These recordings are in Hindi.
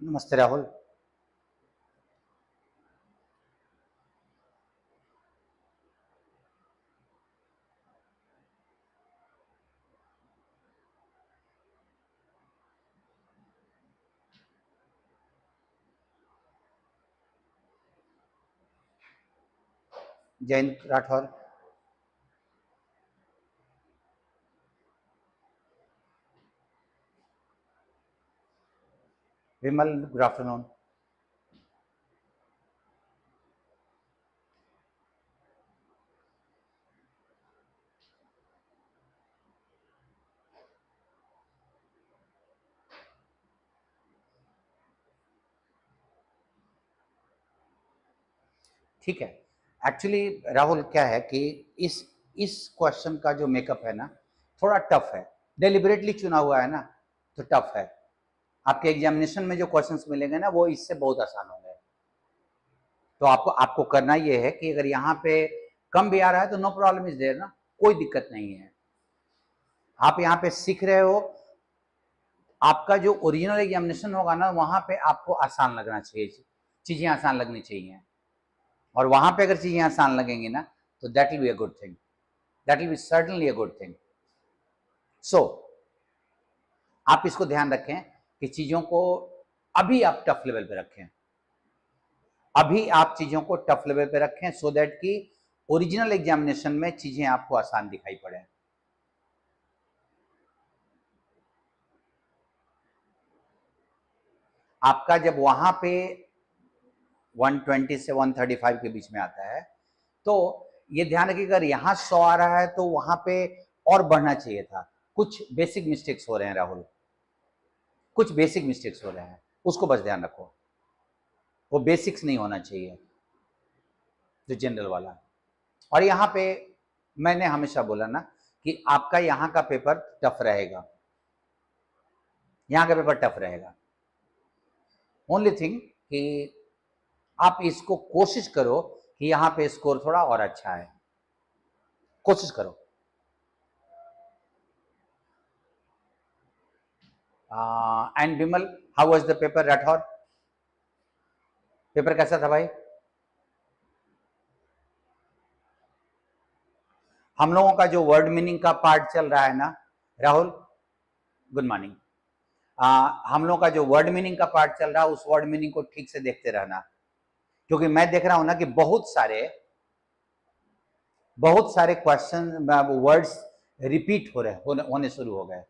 नमस्ते राहुल। जयंत राठौर। विमल, गुड आफ्टरनून। ठीक है। एक्चुअली राहुल क्या है कि इस क्वेश्चन का जो मेकअप है ना, थोड़ा टफ है। डेलिबरेटली चुना हुआ है ना, तो टफ है। आपके एग्जामिनेशन में जो क्वेश्चंस मिलेंगे ना, वो इससे बहुत आसान होंगे। तो आपको आपको करना ये है कि अगर यहाँ पे कम भी आ रहा है तो नो प्रॉब्लम इज देयर ना, कोई दिक्कत नहीं है। आप यहाँ पे सीख रहे हो। आपका जो ओरिजिनल एग्जामिनेशन होगा ना, वहां पे आपको आसान लगना चाहिए, चीजें आसान लगनी चाहिए। और वहां पे अगर चीजें आसान लगेंगी ना, तो that will be a good thing, that will be certainly a good thing. So आप इसको ध्यान रखें कि चीजों को अभी आप टफ लेवल पे रखें, अभी आप चीजों को टफ लेवल पे रखें, सो दैट कि ओरिजिनल एग्जामिनेशन में चीजें आपको आसान दिखाई पड़े। आपका जब वहां पे 120 से 135 के बीच में आता है, तो ये ध्यान रखिए, अगर यहाँ 100 आ रहा है तो वहां पे और बढ़ना चाहिए था। कुछ बेसिक मिस्टेक्स हो रहे हैं राहुल, कुछ बेसिक मिस्टेक्स हो रहे हैं, उसको बस ध्यान रखो। वो बेसिक्स नहीं होना चाहिए जो जनरल वाला। और यहाँ पे मैंने हमेशा बोला ना कि आपका यहाँ का पेपर टफ रहेगा, यहाँ का पेपर टफ रहेगा। ओनली थिंग कि आप इसको कोशिश करो कि यहाँ पे स्कोर थोड़ा और अच्छा है, कोशिश करो। And Vimal, how was the paper? Rathore, paper कैसा था भाई? हम लोगों का जो वर्ड मीनिंग का पार्ट चल रहा है ना राहुल, गुड मॉर्निंग। हम लोगों का जो वर्ड मीनिंग का पार्ट चल रहा है, उस वर्ड मीनिंग को ठीक से देखते रहना, क्योंकि मैं देख रहा हूं ना कि बहुत सारे क्वेश्चन वर्ड्स रिपीट हो रहे होने शुरू हो गए।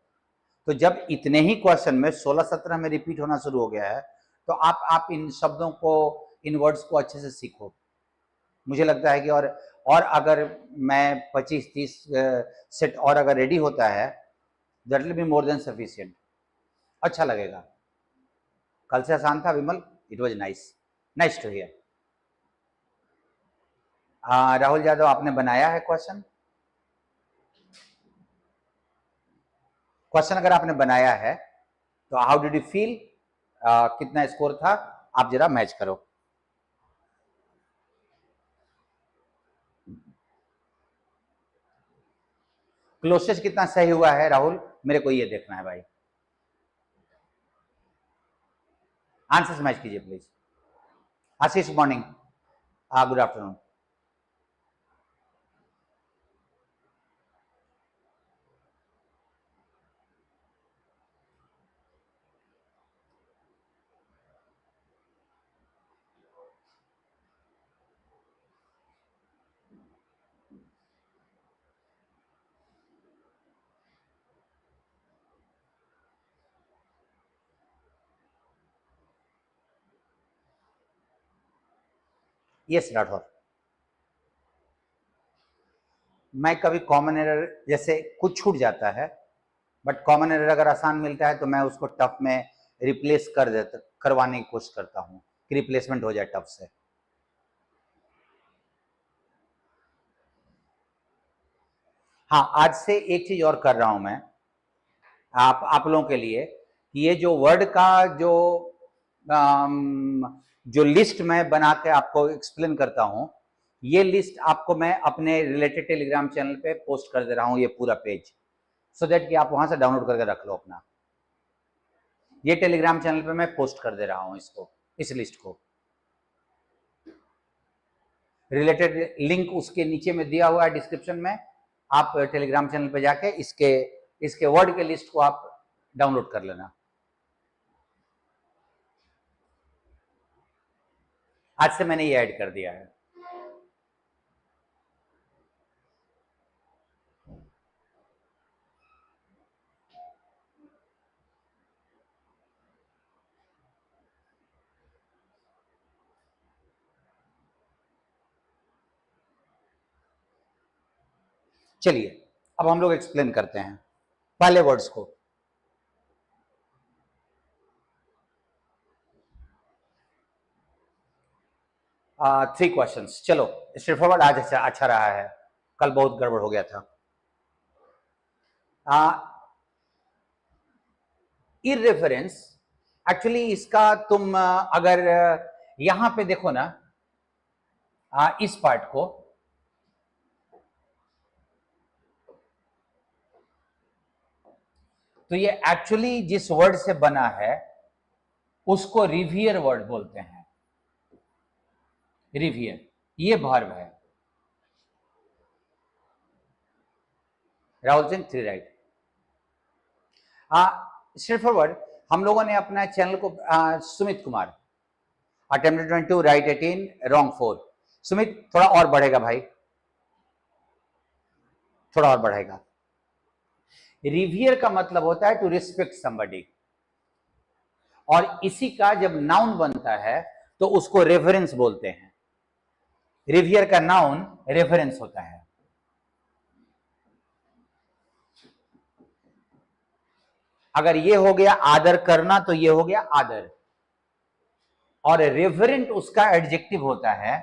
तो जब इतने ही क्वेश्चन में 16-17 में रिपीट होना शुरू हो गया है, तो आप इन शब्दों को, इन वर्ड्स को अच्छे से सीखो। मुझे लगता है कि और अगर मैं 25-30 सेट और अगर रेडी होता है, that will be more than sufficient. अच्छा लगेगा। कल से आसान था Vimal, it was nice, nice to hear. Rahul Yadav, आपने बनाया है क्वेश्चन? क्वेश्चन अगर आपने बनाया है तो हाउ डिड यू फील? कितना स्कोर था? आप जरा मैच करो। क्लोजेस्ट कितना सही हुआ है राहुल, मेरे को ये देखना है भाई। आंसर्स मैच कीजिए please. Ashish, morning. Good afternoon. Yes Rathore, मैं कभी कॉमन एरर जैसे कुछ छूट जाता है, बट कॉमन एरर अगर आसान मिलता है तो मैं उसको टफ में रिप्लेस करवाने की कोशिश करता हूँ कि रिप्लेसमेंट हो जाए टफ से। हाँ, आज से एक चीज और कर रहा हूं मैं आप लोगों के लिए, कि ये जो वर्ड का जो लिस्ट मैं बना के आपको एक्सप्लेन करता हूं, ये लिस्ट आपको मैं अपने रिलेटेड टेलीग्राम चैनल पे पोस्ट कर दे रहा हूं, ये पूरा पेज, सो दैट कि आप वहां से डाउनलोड करके रख लो अपना। ये टेलीग्राम चैनल पे मैं पोस्ट कर दे रहा हूं इसको, इस लिस्ट को। रिलेटेड लिंक उसके नीचे में दिया हुआ है डिस्क्रिप्शन में, आप टेलीग्राम चैनल पे जाके इसके वर्ड के लिस्ट को आप डाउनलोड कर लेना। आज से मैंने ये ऐड कर दिया है। चलिए अब हम लोग एक्सप्लेन करते हैं पहले वर्ड्स को। Three questions. चलो स्ट्रेट फॉरवर्ड आज अच्छा रहा है, कल बहुत गड़बड़ हो गया था। इररेफरेंस एक्चुअली इसका तुम अगर यहां पे देखो ना, इस पार्ट को, तो ये एक्चुअली जिस वर्ड से बना है उसको रिवियर वर्ड बोलते हैं। रिवियर ये वर्ब है। Rahul Singh 3 right. Straight forward हम लोगों ने अपना चैनल को Sumit Kumar attempt 22 right 18 wrong 4। Sumit थोड़ा और बढ़ेगा भाई, थोड़ा और बढ़ेगा। रिवियर का मतलब होता है टू रिस्पेक्ट समबडी, और इसी का जब नाउन बनता है तो उसको रेफरेंस बोलते हैं। रिवियर का नाउन रेफरेंस होता है। अगर ये हो गया आदर करना तो ये हो गया आदर, और रेफरेंट उसका एडजेक्टिव होता है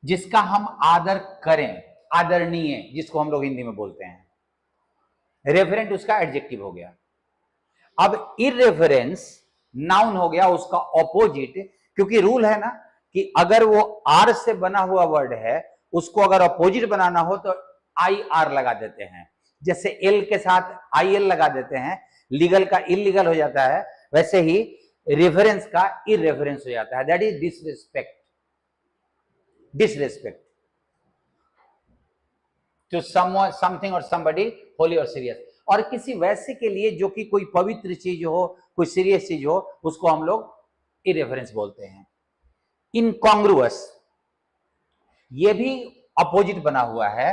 जिसका हम आदर करें, आदरणीय जिसको हम लोग हिंदी में बोलते हैं। रेफरेंट उसका एडजेक्टिव हो गया। अब इररेफरेंस नाउन हो गया उसका ऑपोजिट, क्योंकि रूल है ना कि अगर वो आर से बना हुआ वर्ड है उसको अगर ऑपोजिट बनाना हो तो आई आर लगा देते हैं। जैसे एल के साथ आई एल लगा देते हैं, लीगल का इलीगल हो जाता है, वैसे ही रेफरेंस का इररेफरेंस हो जाता है। That is disrespect, disrespect to someone, something और समबडी होली और सीरियस, और किसी वैसे के लिए जो कि कोई पवित्र चीज हो, कोई सीरियस चीज हो, उसको हम लोग इररेफरेंस बोलते हैं। इनकॉन्ग्रुअस ये भी अपोजिट बना हुआ है।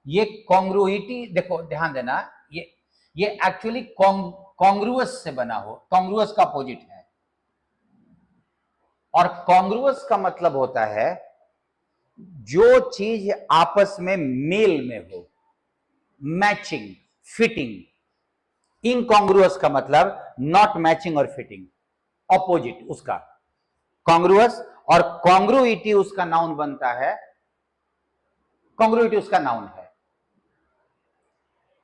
ये कॉन्ग्रुइटी देखो ध्यान देना, ये एक्चुअली कॉन्ग्रुअस से बना हो, कॉन्ग्रुअस का अपोजिट है। और कॉन्ग्रुअस का मतलब होता है जो चीज आपस में मेल में हो, मैचिंग, फिटिंग। इनकॉन्ग्रुअस का मतलब नॉट मैचिंग और फिटिंग, ऑपोजिट उसका कॉन्ग्रुअस, और कॉन्ग्रुइटी उसका नाउन बनता है। कॉन्ग्रुइटी उसका नाउन है।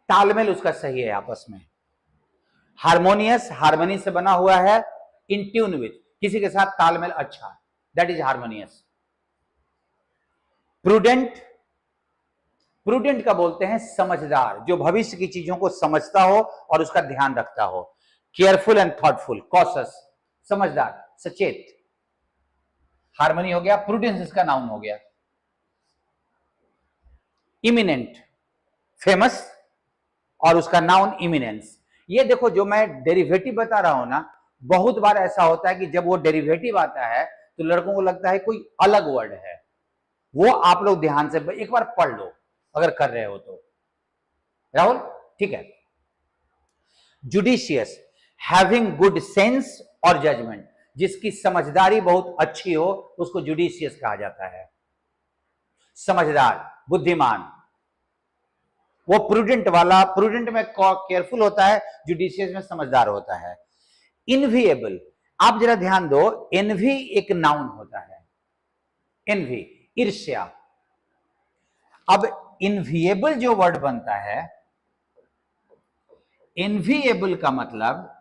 तालमेल उसका सही है आपस में। हार्मोनियस हार्मनी से बना हुआ है, इन ट्यून विथ, किसी के साथ तालमेल अच्छा, that is harmonious. Prudent, prudent का बोलते हैं समझदार, जो भविष्य की चीजों को समझता हो और उसका ध्यान रखता हो। केयरफुल एंड थॉटफुल, कॉशस, समझदार, सचेत। हार्मनी हो गया, प्रूडेंस इसका नाउन हो गया। इमिनेंट, फेमस, और उसका नाउन इमिनेंस। ये देखो जो मैं डेरिवेटिव बता रहा हूं ना, बहुत बार ऐसा होता है कि जब वो डेरिवेटिव आता है तो लड़कों को लगता है कोई अलग वर्ड है। वो आप लोग ध्यान से एक बार पढ़ लो अगर कर रहे हो तो। राहुल ठीक है। जुडिशियस, हैविंग गुड सेंस और जजमेंट, जिसकी समझदारी बहुत अच्छी हो उसको जुडिशियस कहा जाता है। समझदार, बुद्धिमान। वो प्रूडेंट वाला, प्रूडेंट में केयरफुल होता है, जुडिशियस में समझदार होता है। इनविएबल, आप जरा ध्यान दो, एनवी एक नाउन होता है। एनवी, ईर्ष्या। अब इनविएबल जो वर्ड बनता है, इनविएबल का मतलब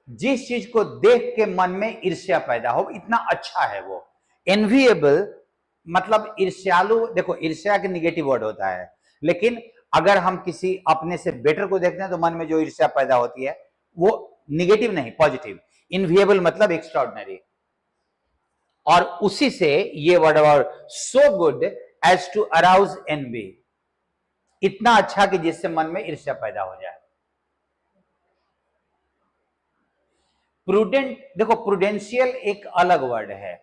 जिस चीज को देख के मन में ईर्ष्या पैदा हो, इतना अच्छा है वो। एनविएबल मतलब ईर्ष्यालु। देखो ईर्ष्या के निगेटिव वर्ड होता है, लेकिन अगर हम किसी अपने से बेटर को देखते हैं तो मन में जो ईर्ष्या पैदा होती है वो निगेटिव नहीं, पॉजिटिव। इनविएबल मतलब एक्स्ट्राऑर्डिनरी, और उसी से ये वर्ड और so good as to arouse envy, इतना अच्छा कि जिससे मन में ईर्ष्या पैदा हो जाए। प्रूडेंट, देखो प्रूडेंशियल एक अलग वर्ड है,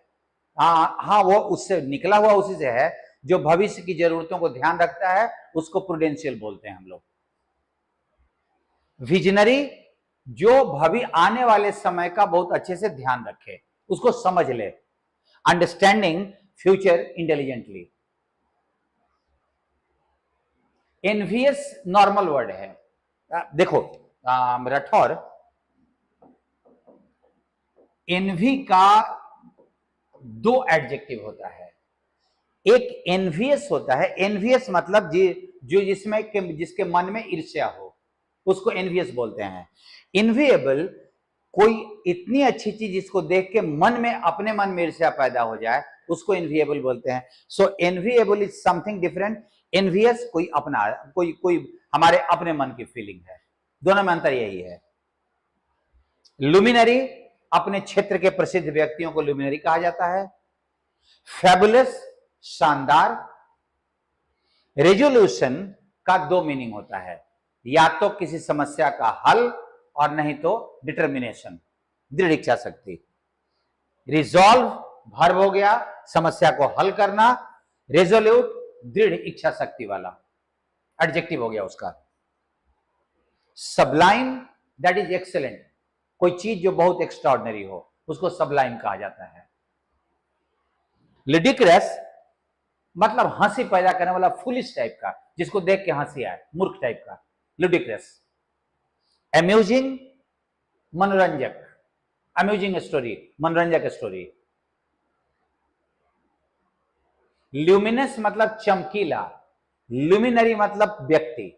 हाँ वो उससे निकला हुआ उसी से है, जो भविष्य की जरूरतों को ध्यान रखता है उसको प्रूडेंशियल बोलते हैं हम लोग। विजनरी, जो भवि आने वाले समय का बहुत अच्छे से ध्यान रखे, उसको समझ ले। Understanding future intelligently. Envious normal word है। देखो राठौर, एनवी का दो एडजेक्टिव होता है। एक एनवियस होता है, एनवियस मतलब जो जिसके मन में ईर्ष्या हो उसको एनवियस बोलते हैं। इनविएबल, कोई इतनी अच्छी चीज जिसको देख के मन में अपने मन में ईर्ष्या पैदा हो जाए उसको इनविएबल बोलते हैं। सो enviable is something different. Envious कोई अपना, कोई हमारे अपने मन की फीलिंग है, दोनों में अंतर यही है। लुमिनरी, अपने क्षेत्र के प्रसिद्ध व्यक्तियों को लुमिनरी कहा जाता है। फैबुलस, शानदार। रेजोल्यूशन का दो मीनिंग होता है, या तो किसी समस्या का हल और नहीं तो डिटर्मिनेशन, दृढ़ इच्छा शक्ति। रिजॉल्व वर्ब हो गया, समस्या को हल करना। रेजोल्यूट, दृढ़ इच्छा शक्ति वाला, एडजेक्टिव हो गया उसका। सबलाइन, दैट इज एक्सेलेंट, कोई चीज जो बहुत एक्स्ट्राऑर्डिनरी हो उसको सबलाइन कहा जाता है। लिडिक्रस मतलब हंसी पैदा करने वाला, फुलिश टाइप का, जिसको देख के हंसी आए, मूर्ख टाइप का, लुडिक्रस। अम्यूजिंग, मनोरंजक, अम्यूजिंग स्टोरी, मनोरंजक स्टोरी। ल्यूमिनस मतलब चमकीला। लुमिनरी मतलब व्यक्ति,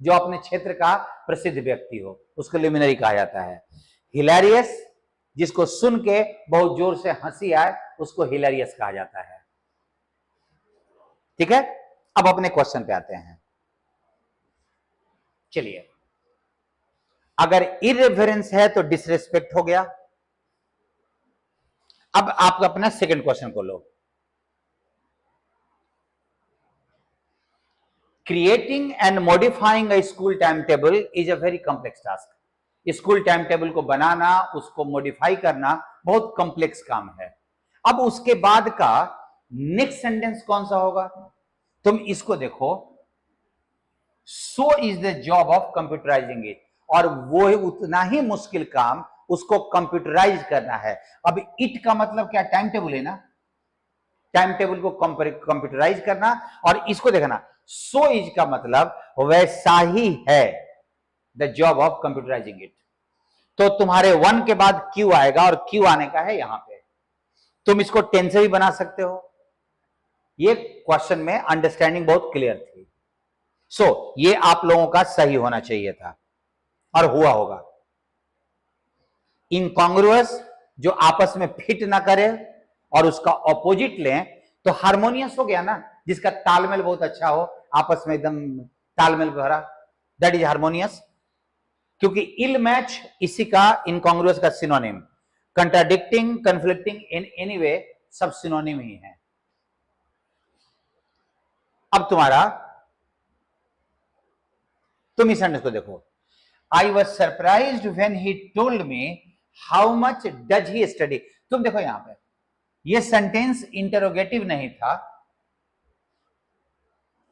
जो अपने क्षेत्र का प्रसिद्ध व्यक्ति हो उसको लुमिनरी कहा जाता है। हिलेरियस, जिसको सुन के बहुत जोर से हंसी आए उसको हिलेरियस कहा जाता है। ठीक है, अब अपने क्वेश्चन पे आते हैं। चलिए, अगर इररेफरेंस है तो डिसरेस्पेक्ट हो गया। अब आप अपना सेकंड क्वेश्चन को लो। Creating and modifying a school time table is a very complex task. School time table को बनाना, उसको मॉडिफाई करना बहुत कॉम्प्लेक्स काम है। अब उसके बाद का नेक्स्ट सेंटेंस कौन सा होगा? तुम इसको देखो, so is the job of computerising it, और वो उतना ही मुश्किल काम उसको कंप्यूटराइज करना है। अब इट का मतलब क्या? टाइम टेबल है ना, टाइम टेबल को कंप्यूटराइज करना। और इसको देखना, सो इज का मतलब वैसा ही है, the job of computerising it. तो तुम्हारे वन के बाद क्यू आएगा और क्यू आने का है यहां पे। तुम इसको टेन से भी बना सकते हो। ये क्वेश्चन में अंडरस्टैंडिंग बहुत क्लियर थी। सो ये आप लोगों का सही होना चाहिए था और हुआ होगा। इनकॉन्ग्रुअस, जो आपस में फिट ना करे और उसका ऑपोजिट लें तो हार्मोनियस हो गया ना, जिसका तालमेल बहुत अच्छा हो, आपस में एकदम तालमेल भरा, दैट इज हार्मोनियस। क्योंकि इल मैच इसी का इनकॉन्ग्रुअस का synonym. Contradicting, conflicting, in any way सब सिनोनिम ही है। अब तुम इस सेंटेंस को देखो, I was surprised when he told me how much does he study. तुम देखो यहां पे, ये सेंटेंस इंटरोगेटिव नहीं था,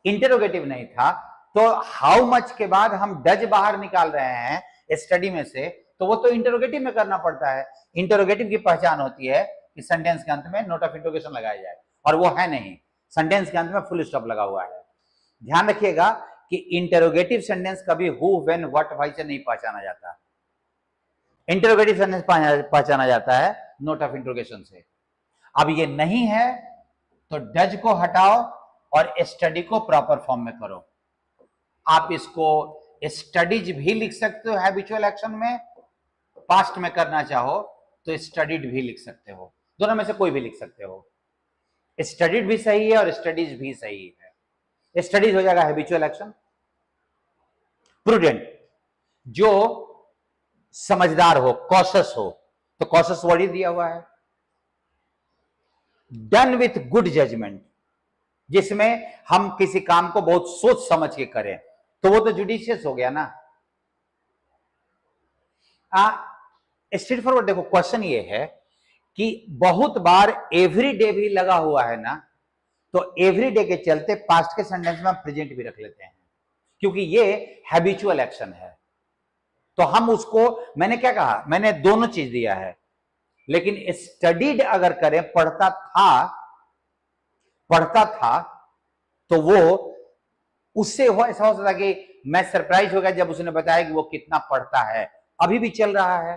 इंटरोगेटिव नहीं था, तो हाउ मच के बाद हम डज बाहर निकाल रहे हैं स्टडी में से, तो वो तो इंटरोगेटिव में करना पड़ता है। इंटरोगेटिव की पहचान होती है कि सेंटेंस के अंत में नोट ऑफ इंटरोगेशन लगाया जाए, और वो है नहीं, सेंटेंस के अंत में फुल स्टॉप लगा हुआ है। ध्यान रखिएगा कि इंटरोगेटिव सेंटेंस कभी हु, व्हेन, व्हाट, व्हाई से नहीं पहचाना जाता। इंटरोगेटिव सेंटेंस पहचाना जाता है नोट ऑफ इंटरोगेशन से। अब ये नहीं है तो डज को हटाओ और स्टडी को प्रॉपर फॉर्म में करो। आप इसको स्टडीज भी लिख सकते हो हैबिचुअल एक्शन में, पास्ट में करना चाहो तो स्टडीड भी लिख सकते हो, दोनों में से कोई भी लिख सकते हो। स्टडीड भी सही है और स्टडीज भी सही है। स्टडीज हो जाएगा हैबिचुअल एक्शन, प्रूडेंट, जो समझदार हो, कॉशस हो, तो कॉशस वर्ड ही दिया हुआ है। डन विथ गुड जजमेंट, जिसमें हम किसी काम को बहुत सोच समझ के करें, तो वो तो जुडिशियस हो गया ना। स्ट्रेट फॉरवर्ड देखो, क्वेश्चन ये है कि बहुत बार एवरीडे भी लगा हुआ है ना, तो एवरीडे के चलते पास्ट के सेंटेंस में हम प्रेजेंट भी रख लेते हैं, क्योंकि ये हैबिचुअल एक्शन है। तो हम उसको, मैंने क्या कहा, मैंने दोनों चीज दिया है, लेकिन स्टडीड अगर करें, पढ़ता था, तो वो उससे ऐसा हो सकता कि मैं सरप्राइज हो गया जब उसने बताया कि वो कितना पढ़ता है, अभी भी चल रहा है,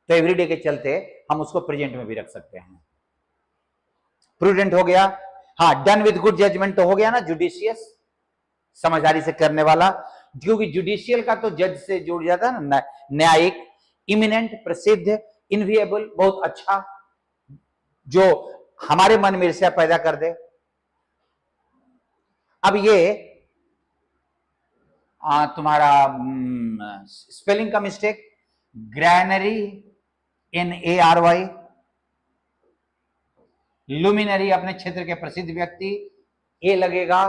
तो एवरीडे के चलते हम उसको प्रेजेंट में भी रख सकते हैं। प्रूडेंट हो गया, हाँ। डन विद गुड जजमेंट तो हो गया ना, जुडिशियस, समझदारी से करने वाला, क्योंकि जुडिशियल का तो जज से जुड़ जाता है ना, न्यायिक, इमिनेंट, प्रसिद्ध, इनविएबल, बहुत अच्छा, जो हमारे मन में ईर्ष्या पैदा कर दे। अब ये तुम्हारा स्पेलिंग का मिस्टेक, ग्रैनरी, NARY, लुमिनरी, अपने क्षेत्र के प्रसिद्ध व्यक्ति, ए लगेगा,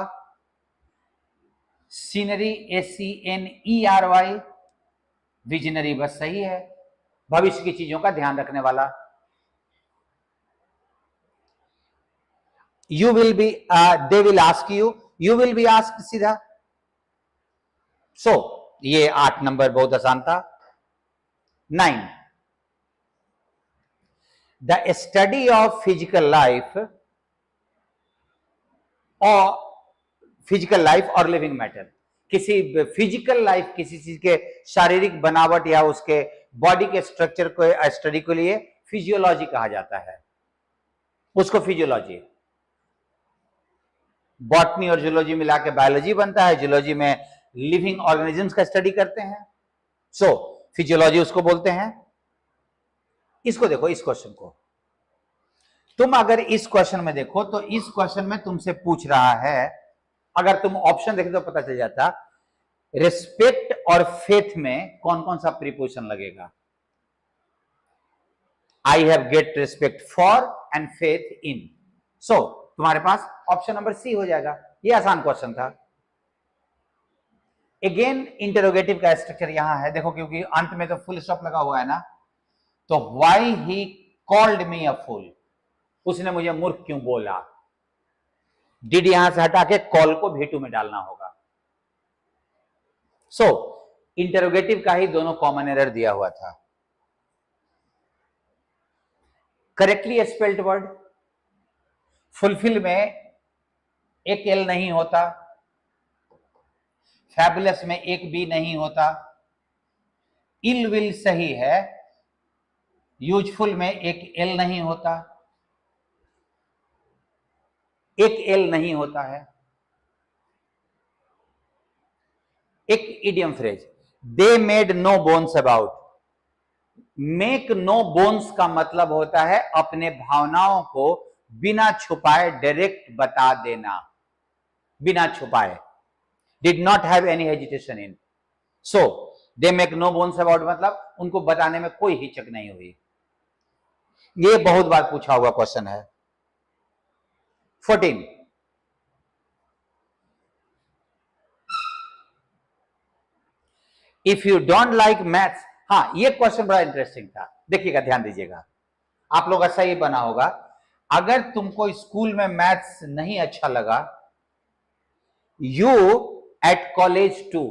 सीनरी, SCNERY, विजनरी बस सही है, भविष्य की चीजों का ध्यान रखने वाला। You will be, they will ask you will be ask, सीधा। सो ये 8 नंबर बहुत आसान था। 9, the study of physical life और लिविंग मैटर, किसी फिजिकल लाइफ, किसी चीज के शारीरिक बनावट या उसके बॉडी के स्ट्रक्चर को स्टडी के लिए फिजियोलॉजी कहा जाता है, उसको फिजियोलॉजी। बॉटनी और जूलॉजी मिला के बायोलॉजी बनता है, जूलॉजी में लिविंग ऑर्गेनिजम्स का स्टडी करते हैं, सो फिजियोलॉजी उसको बोलते हैं। इसको देखो, इस क्वेश्चन को तुम अगर इस क्वेश्चन में देखो, तो इस क्वेश्चन में तुमसे पूछ रहा है, अगर तुम ऑप्शन देखे तो पता चल जाता, रिस्पेक्ट और फेथ में कौन कौन सा प्रीपोजिशन लगेगा। I have get respect for and faith in, so तुम्हारे पास ऑप्शन नंबर सी हो जाएगा। ये आसान क्वेश्चन था। अगेन इंटरोगेटिव का स्ट्रक्चर यहां है, देखो, क्योंकि अंत में तो फुल स्टॉप लगा हुआ है ना, तो व्हाई ही कॉल्ड मी अ फूल, उसने मुझे मूर्ख क्यों बोला। डिड यहां से हटा के कॉल को V2 में डालना होगा। सो इंटरोगेटिव का ही दोनों कॉमन एरर दिया हुआ था। करेक्टली स्पेल्ड वर्ड, फुलफिल में एक L नहीं होता, फैबुलस में एक B नहीं होता, इल विल सही है, यूजफुल में एक L नहीं होता, एक L नहीं होता है। एक idiom phrase, they made no bones about, make no bones का मतलब होता है अपने भावनाओं को बिना छुपाए डायरेक्ट बता देना, बिना छुपाए। Did not have any hesitation in, so they make no bones about मतलब उनको बताने में कोई हिचक नहीं हुई। ये बहुत बार पूछा हुआ क्वेश्चन है। 14, if you don't like maths, हाँ, ये क्वेश्चन बड़ा इंटरेस्टिंग था, देखिएगा, ध्यान दीजिएगा, आप लोग ऐसा ही बना होगा। अगर तुमको स्कूल में मैथ्स नहीं अच्छा लगा, यू एट कॉलेज टू,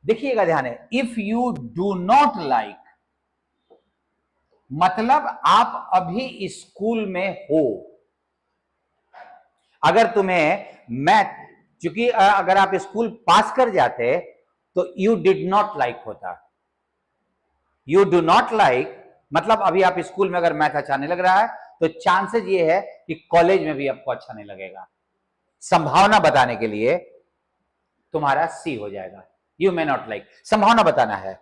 देखिएगा ध्यान है, if you do not like मतलब आप अभी स्कूल में हो। अगर तुम्हें मैथ, क्योंकि अगर आप स्कूल पास कर जाते तो यू डिड नॉट लाइक होता। यू डू नॉट लाइक मतलब अभी आप स्कूल में अगर मैथ अच्छा नहीं लग रहा है, तो चांसेस ये है कि कॉलेज में भी आपको अच्छा नहीं लगेगा। संभावना बताने के लिए तुम्हारा सी हो जाएगा, यू मे नॉट लाइक, संभावना बताना है,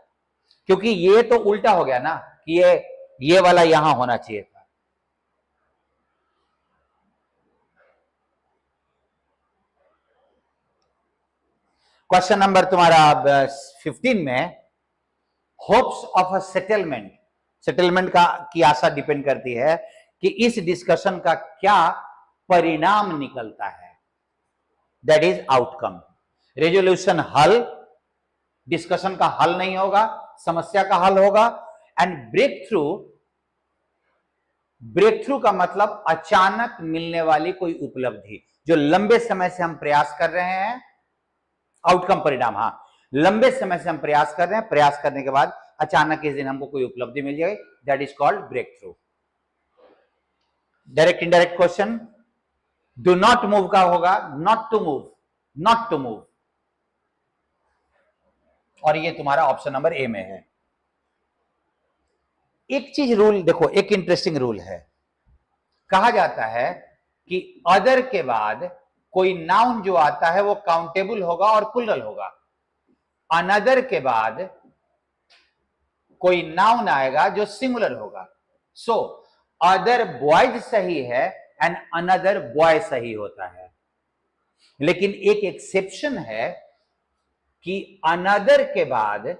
क्योंकि ये तो उल्टा हो गया ना कि ये वाला यहां होना चाहिए था। क्वेश्चन नंबर तुम्हारा 15 में, hopes of a settlement, settlement का की आशा डिपेंड करती है कि इस डिस्कशन का क्या परिणाम निकलता है, दैट इज आउटकम। रेजोल्यूशन हल, डिस्कशन का हल नहीं होगा, समस्या का हल होगा। And breakthrough, breakthrough का मतलब अचानक मिलने वाली कोई उपलब्धि जो लंबे समय से हम प्रयास कर रहे हैं। आउटकम परिणाम, हाँ, लंबे समय से हम प्रयास कर रहे हैं, प्रयास करने के बाद अचानक इस दिन हमको कोई उपलब्धि मिल जाएगी, that is called breakthrough. Direct indirect question, do not move का होगा not to move, not to move, और ये तुम्हारा ऑप्शन नंबर ए में है। एक चीज रूल देखो, एक इंटरेस्टिंग रूल है, कहा जाता है कि अदर के बाद कोई नाउन जो आता है वो काउंटेबल होगा और प्लुरल होगा। अनदर के बाद कोई नाउन आएगा जो सिंगुलर होगा। सो अदर बॉयज सही है एंड अनदर बॉय सही होता है, लेकिन एक एक्सेप्शन है कि अनदर के बाद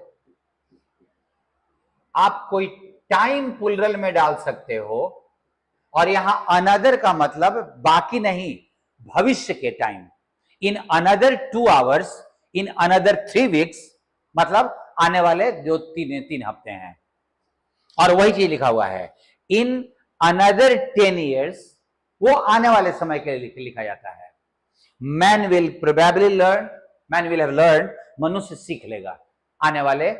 आप कोई टाइम प्लुरल में डाल सकते हो, और यहां अनदर का मतलब बाकी नहीं, भविष्य के time. In another 2 hours, in another 3 weeks, मतलब आने वाले जो 3 हफ्ते हैं। और वही चीज लिखा हुआ है इन अनदर 10 ईयर्स, वो आने वाले समय के लिए लिखा जाता है। Man will probably learn, man will have learn, मनुष्य सीख लेगा आने वाले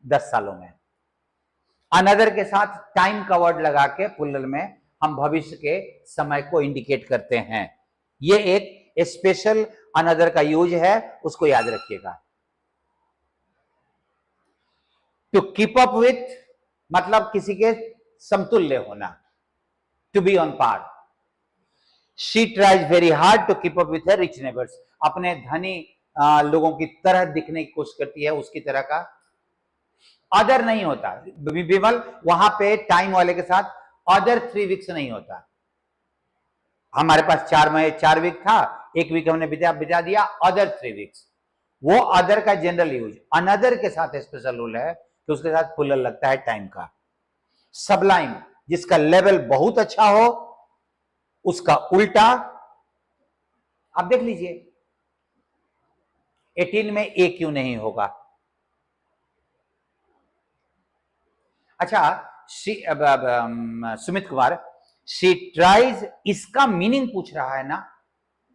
10 सालों में। अनदर के साथ टाइम का वर्ड लगा के प्लुरल में हम भविष्य के समय को इंडिकेट करते हैं। ये एक स्पेशल अनदर का यूज है, उसको याद रखिएगा। टू कीप अप विथ मतलब किसी के समतुल्य होना, to be on par. She tries very hard to keep up with her rich neighbours, अपने धनी लोगों की तरह दिखने की कोशिश करती है, उसकी तरह का। अदर नहीं होता विमल, वहां पे टाइम वाले के साथ अदर 3 वीक्स नहीं होता। हमारे पास 4 वीक था, 1 वीक हमने बिता दिया, अदर 3 वीक्स, वो अदर का जनरल यूज। अनदर के साथ स्पेशल रूल है कि उसके साथ प्लुरल लगता है टाइम का। सबलाइम, जिसका लेवल बहुत अच्छा हो, उसका उल्टा आप देख लीजिए 18 में ए क्यों नहीं होगा। अच्छा, सुमित कुमार, शी ट्राइज, इसका मीनिंग पूछ रहा है ना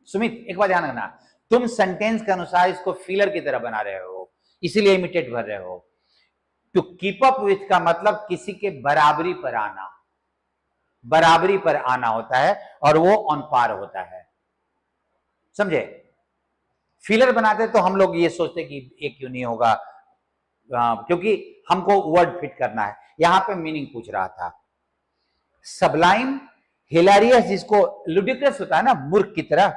सुमित, एक बार ध्यान रखना, तुम सेंटेंस के अनुसार इसको फिलर की तरह बना रहे हो, इसीलिए इमिटेट भर रहे हो। टू कीप अप विथ का मतलब किसी के बराबरी पर आना, बराबरी पर आना होता है, और वो ऑन पार होता है, समझे। फिलर बनाते तो हम लोग ये सोचते कि एक क्यों नहीं होगा, क्योंकि हमको वर्ड फिट करना है। यहां पे मीनिंग पूछ रहा था। सबलाइम, हिलेरियस, जिसको लुडिक्रस होता है ना, मूर्ख की तरह।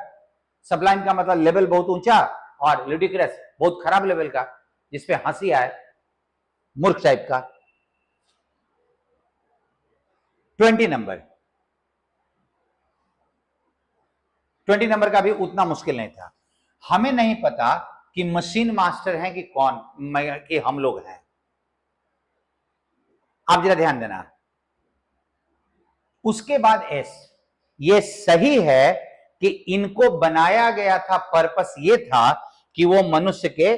सबलाइम का मतलब लेवल बहुत ऊंचा, और लुडिक्रस बहुत खराब लेवल का, जिसपे हंसी आए, मूर्ख टाइप का। 20 नंबर, 20 नंबर का भी उतना मुश्किल नहीं था। हमें नहीं पता कि मशीन मास्टर हैं कि कौन, कि हम लोग हैं। आप जरा ध्यान देना। उसके बाद एस, ये सही है कि इनको बनाया गया था, पर्पस ये था कि वो मनुष्य के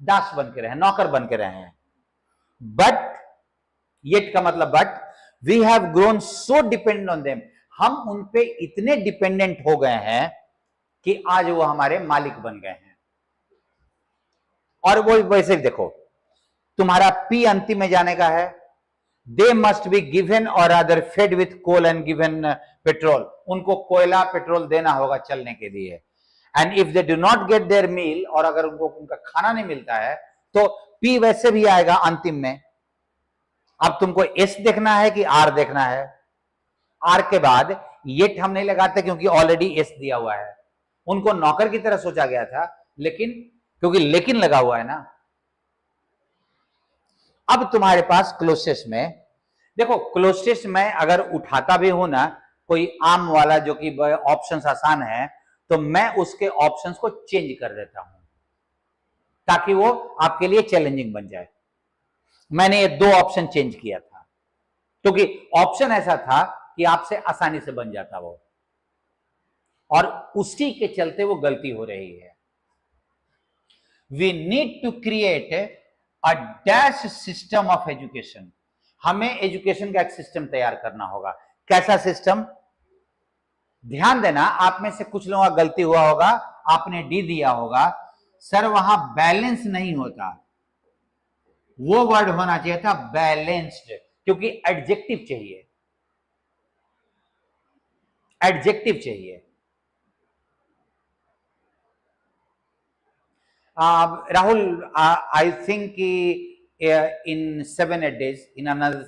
दास बन के रहे, नौकर बन के रहे हैं। बट येट का मतलब but, we have grown so dependent on them, हम उन पे इतने डिपेंडेंट हो गए हैं कि आज वो हमारे मालिक बन गए हैं। और वो वैसे देखो, तुम्हारा पी अंतिम में जाने का है। They must be given or other fed with coal and given petrol, उनको कोयला पेट्रोल देना होगा चलने के लिए। And if they do not get their meal, और अगर उनको उनका खाना नहीं मिलता है तो पी वैसे भी आएगा अंतिम में। अब तुमको एस देखना है कि आर देखना है। आर के बाद येट हम नहीं लगाते क्योंकि ऑलरेडी एस दिया हुआ है। उनको नौकर की तरह सोचा गया था, लेकिन क्योंकि लेकिन लगा हुआ है ना। अब तुम्हारे पास क्लोसेस में देखो, क्लोसेस में अगर उठाता भी हूं ना कोई आम वाला जो कि ऑप्शंस आसान है, तो मैं उसके ऑप्शंस को चेंज कर देता हूं। ताकि वो आपके लिए चैलेंजिंग बन जाए। मैंने ये 2 ऑप्शन चेंज किया था क्योंकि ऑप्शन ऐसा था कि आपसे आसानी से बन जाता वो, और उसी के चलते वो गलती हो रही है। We need to create a dash system of education. हमें एजुकेशन का एक सिस्टम तैयार करना होगा। कैसा सिस्टम? ध्यान देना, आप में से कुछ लोगों का गलती हुआ होगा, आपने डी दिया होगा, सर वहां बैलेंस नहीं होता, वो वर्ड होना चाहिए था बैलेंस्ड, क्योंकि एडजेक्टिव चाहिए, एडजेक्टिव चाहिए। Rahul, I think in 7-8 days, in another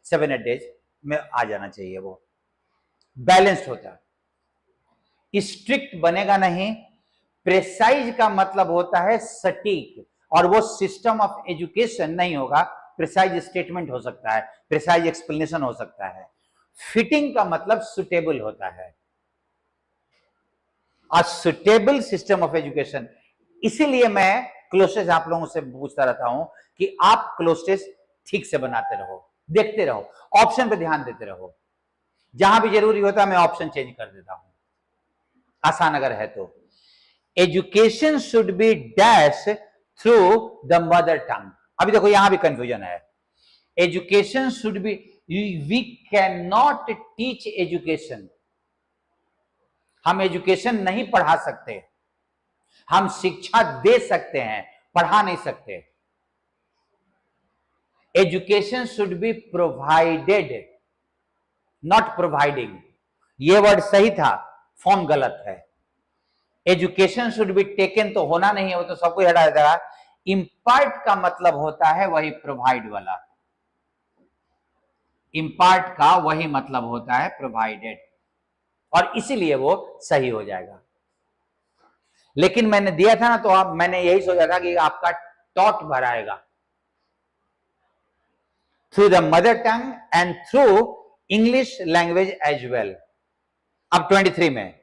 7-8 days में आ जाना चाहिए, वो बैलेंस्ड होता। स्ट्रिक्ट बनेगा नहीं। प्रेसाइज का मतलब होता है सटीक, और वो सिस्टम ऑफ एजुकेशन नहीं होगा। प्रेसाइज स्टेटमेंट हो सकता है, प्रेसाइज एक्सप्लेनेशन हो सकता है। फिटिंग का मतलब सुटेबल होता है, a suitable system of education. इसीलिए मैं क्लोसेस आप लोगों से पूछता रहता हूं कि आप क्लोसेस ठीक से बनाते रहो, देखते रहो, ऑप्शन पे ध्यान देते रहो। जहां भी जरूरी होता है मैं ऑप्शन चेंज कर देता हूं, आसान अगर है तो। Education should be dash through the mother tongue. अभी देखो यहां भी कंफ्यूजन है। Education should be, we can not teach education. हम एजुकेशन नहीं पढ़ा सकते, हम शिक्षा दे सकते हैं, पढ़ा नहीं सकते। Education should be provided, not providing. ये वर्ड सही था, फॉर्म गलत है। एजुकेशन शुड बी टेकन तो होना नहीं है, वो तो सब कुछ हटा देगा। इम्पार्ट का मतलब होता है वही प्रोवाइड वाला, इम्पार्ट का वही मतलब होता है प्रोवाइडेड, और इसीलिए वो सही हो जाएगा। लेकिन मैंने दिया था ना, तो आप, मैंने यही सोचा था कि आपका टॉट भराएगा through the mother tongue and through English language as well. अब 23 में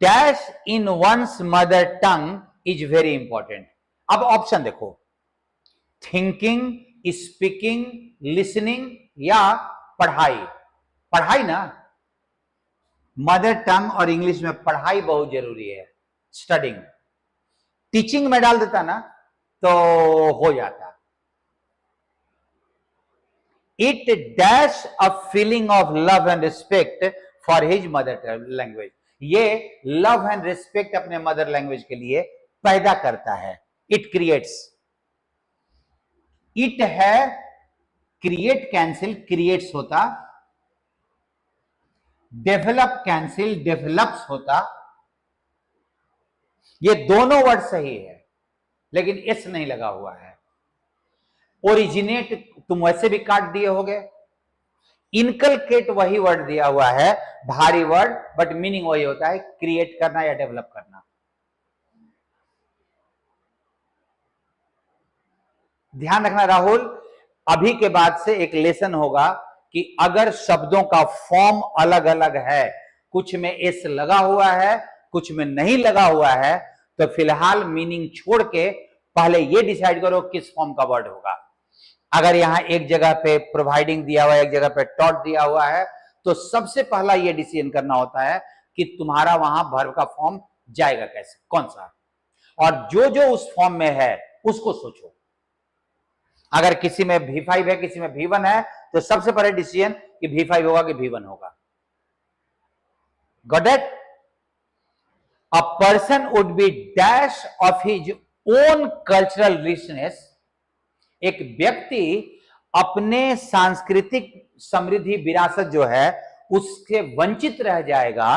dash in ones mother tongue is very important. अब ऑप्शन देखो, थिंकिंग, स्पीकिंग, लिसनिंग या पढ़ाई। पढ़ाई ना, मदर टंग और इंग्लिश में पढ़ाई बहुत जरूरी है, स्टडिंग। टीचिंग में डाल देता ना तो हो जाता। It dash a feeling of love and respect for his mother language. ये लव एंड रिस्पेक्ट अपने मदर लैंग्वेज के लिए पैदा करता है। इट क्रिएट्स, इट है क्रिएट कैंसिल, क्रिएट्स होता, डेवलप कैंसिल, डेवलप्स होता। ये दोनों वर्ड सही है, लेकिन एस नहीं लगा हुआ है। ओरिजिनेट तुम वैसे भी काट दिए होगे। इनकलकेट वही वर्ड दिया हुआ है, भारी वर्ड, बट मीनिंग वही होता है, क्रिएट करना या डेवलप करना। ध्यान रखना राहुल, अभी के बाद से एक लेसन होगा कि अगर शब्दों का फॉर्म अलग अलग है, कुछ में एस लगा हुआ है, कुछ में नहीं लगा हुआ है, तो फिलहाल मीनिंग छोड़ के पहले ये डिसाइड करो किस फॉर्म का वर्ड होगा। अगर यहां एक जगह पे प्रोवाइडिंग दिया हुआ है, एक जगह पे टॉट दिया हुआ है, तो सबसे पहला ये डिसीजन करना होता है कि तुम्हारा वहां वर्ब का फॉर्म जाएगा कैसे, कौन सा, और जो जो उस फॉर्म में है उसको सोचो। अगर किसी में V5 है, किसी में V1 है, तो सबसे पहले डिसीजन कि V5 होगा कि V1 होगा। Got it? A person would be dash of his own cultural richness. एक व्यक्ति अपने सांस्कृतिक समृद्धि, विरासत जो है, उससे वंचित रह जाएगा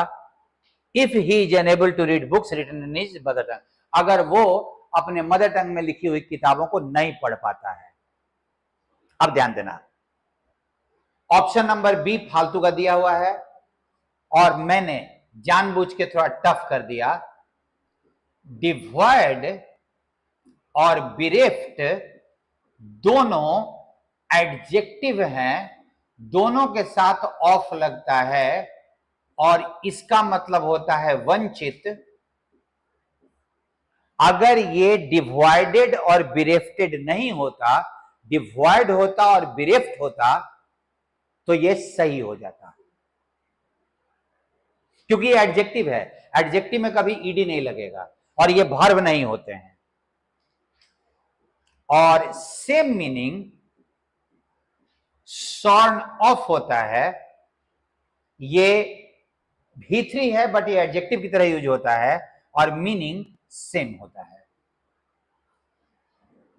if he is unable to read books written in his mother tongue. अगर वो अपने मदर टंग में लिखी हुई किताबों को नहीं पढ़ पाता है। अब ध्यान देना, ऑप्शन नंबर बी फालतू का दिया हुआ है, और मैंने जानबूझ के थोड़ा टफ कर दिया। डिवॉइड और बिरेफ्ट दोनों एडजेक्टिव हैं, दोनों के साथ ऑफ लगता है, और इसका मतलब होता है वंचित, अगर ये डिवाइडेड और बिरेफ्टेड नहीं होता, डिवाइड होता और बिरेफ्ट होता, तो ये सही हो जाता, क्योंकि ये एडजेक्टिव है। एडजेक्टिव में कभी ईडी नहीं लगेगा और ये वर्ब नहीं होते हैं। और सेम मीनिंग शॉर्न ऑफ होता है, ये V3 है बट ये एडजेक्टिव की तरह यूज होता है और मीनिंग सेम होता है।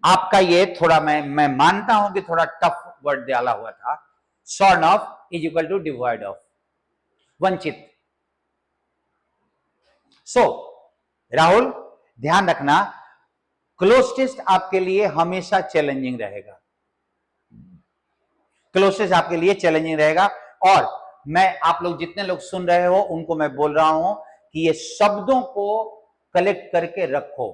आपका ये थोड़ा मैं मानता हूं कि थोड़ा टफ वर्ड डाला हुआ था। Shorn of is equal to divide of, वंचित। राहुल ध्यान रखना, क्लोज टेस्ट आपके लिए हमेशा चैलेंजिंग रहेगा, क्लोज टेस्ट आपके लिए चैलेंजिंग रहेगा। और मैं, आप लोग जितने लोग सुन रहे हो उनको मैं बोल रहा हूं कि ये शब्दों को कलेक्ट करके रखो।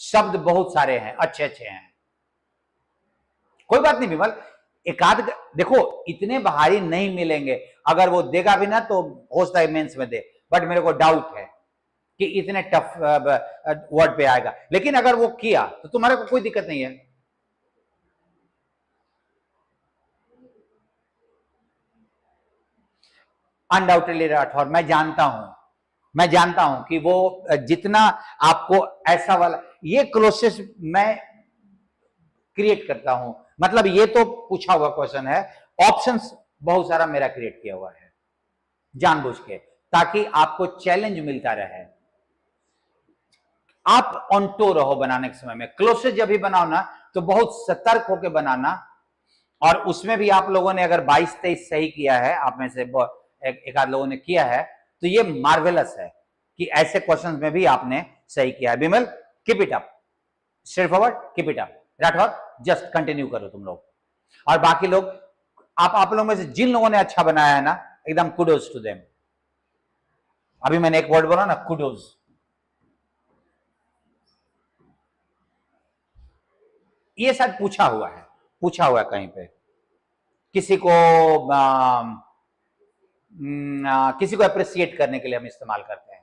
शब्द बहुत सारे हैं, अच्छे अच्छे हैं, कोई बात नहीं विमल, एक आध देखो, इतने भारी नहीं मिलेंगे। अगर वो देगा भी ना तो हो सकता है मेंस में दे, बट मेरे को डाउट है कि इतने टफ वर्ड पे आएगा। लेकिन अगर वो किया तो तुम्हारे को कोई दिक्कत नहीं है। अनडाउटेडली राठौर, मैं जानता हूं कि वो जितना आपको ऐसा वाला, ये क्लोजेस्ट मैं क्रिएट करता हूं, मतलब ये तो पूछा हुआ क्वेश्चन है, ऑप्शंस बहुत सारा मेरा क्रिएट किया हुआ है जानबूझ के, ताकि आपको चैलेंज मिलता रहे। आप ऑन टो रहो बनाने के समय में। क्लोजेस्ट जब भी बनाओ ना तो बहुत सतर्क होकर बनाना। और उसमें भी आप लोगों ने अगर 22-23 सही किया है, आप में से एक आध लोगों ने किया है, तो ये मार्वेलस है कि ऐसे क्वेश्चंस में भी आपने सही किया है। Vimal, keep it up, straightforward, keep it up. Rathore, just continue करो तुम लोग। और बाकी लोग, आप लोगों में से जिन लोगों ने अच्छा बनाया है ना, एकदम कुडोज टू देम। अभी मैंने एक वर्ड बोला ना, कुडोज। ये शायद पूछा हुआ है कहीं पे, किसी को अप्रिशिएट करने के लिए हम इस्तेमाल करते हैं।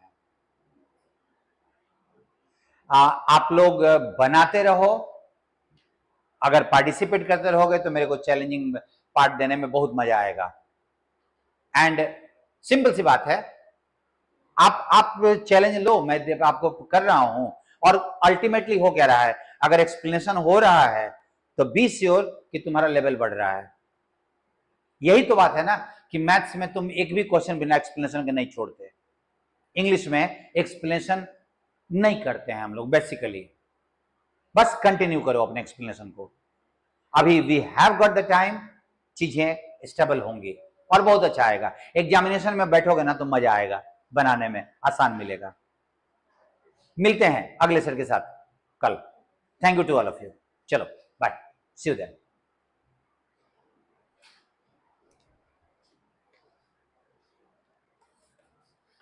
आप लोग बनाते रहो, अगर पार्टिसिपेट करते रहोगे तो मेरे को चैलेंजिंग पार्ट देने में बहुत मजा आएगा। एंड सिंपल सी बात है, आप चैलेंज लो, मैं आपको कर रहा हूं, और अल्टीमेटली हो क्या रहा है, अगर एक्सप्लेनेशन हो रहा है तो बी श्योर कि तुम्हारा लेवल बढ़ रहा है। यही तो बात है ना कि मैथ्स में तुम एक भी क्वेश्चन बिना एक्सप्लेनेशन के नहीं छोड़ते। इंग्लिश में एक्सप्लेनेशन नहीं करते हैं हम लोग बेसिकली, बस कंटिन्यू करो अपने एक्सप्लेनेशन को। अभी we have got the time, चीजें स्टेबल होंगी और बहुत अच्छा आएगा। एग्जामिनेशन में बैठोगे ना तो मजा आएगा, बनाने में आसान मिलेगा। मिलते हैं अगले सर के साथ कल। Thank you to all of you. चलो बाय, सी यू देयर।